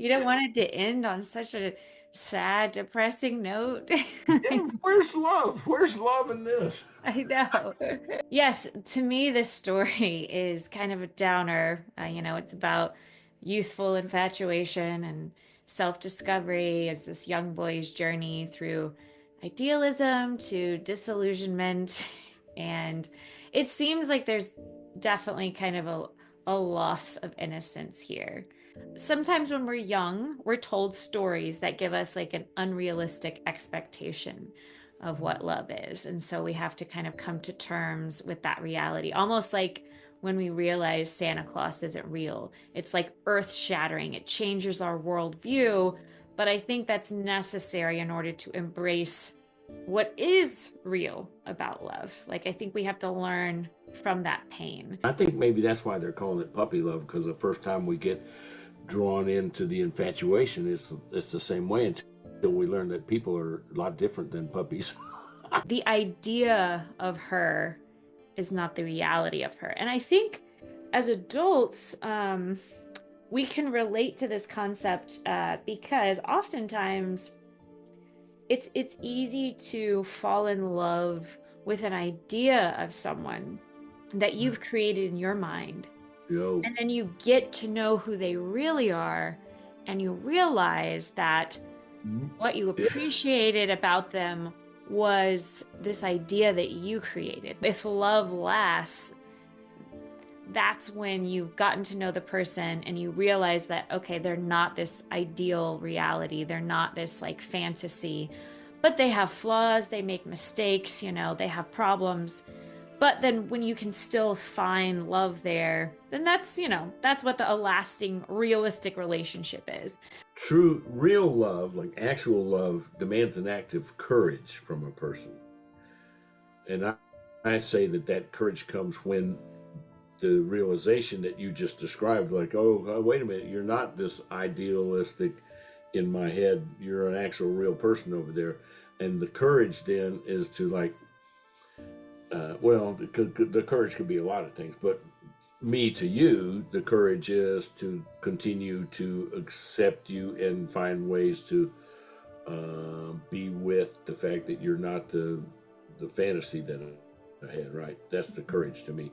You don't want it to end on such a sad, depressing note. Yeah, where's love? Where's love in this? I know. Yes, to me, this story is kind of a downer. It's about youthful infatuation and self-discovery as this young boy's journey through idealism to disillusionment. And it seems like there's definitely kind of a loss of innocence here. Sometimes when we're young, we're told stories that give us like an unrealistic expectation of what love is. And so we have to kind of come to terms with that reality, almost like when we realize Santa Claus isn't real. It's like earth shattering, it changes our worldview. But I think that's necessary in order to embrace what is real about love. Like, I think we have to learn from that pain. I think maybe that's why they're calling it puppy love, because the first time we get drawn into the infatuation, it's the same way until we learn that people are a lot different than puppies. The idea of her is not the reality of her. And I think as adults, we can relate to this concept because oftentimes it's easy to fall in love with an idea of someone that you've created in your mind. Yo, And then you get to know who they really are, and you realize that what you yeah, appreciated about them was this idea that you created. If love lasts, that's when you've gotten to know the person and you realize that, okay, they're not this ideal reality. They're not this like fantasy, but they have flaws, they make mistakes, they have problems. But then when you can still find love there, then that's what a lasting, realistic relationship is. true, real love, like actual love, demands an act of courage from a person. And I say that that courage comes when the realization that you just described, like, oh, wait a minute, you're not this idealistic in my head, you're an actual real person over there. And the courage then is to, like, well, the courage could be a lot of things, but me to you, the courage is to continue to accept you and find ways to be with the fact that you're not the fantasy that I had. Right? That's the courage to me.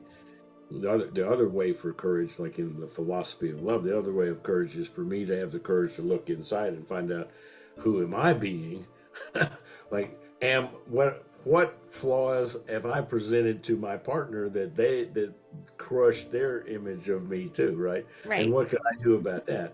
The other way for courage, like in the philosophy of love, the other way of courage is for me to have the courage to look inside and find out who am I being, like am what flaws have I presented to my partner that crush their image of me too, right? And Right. what can I do about that?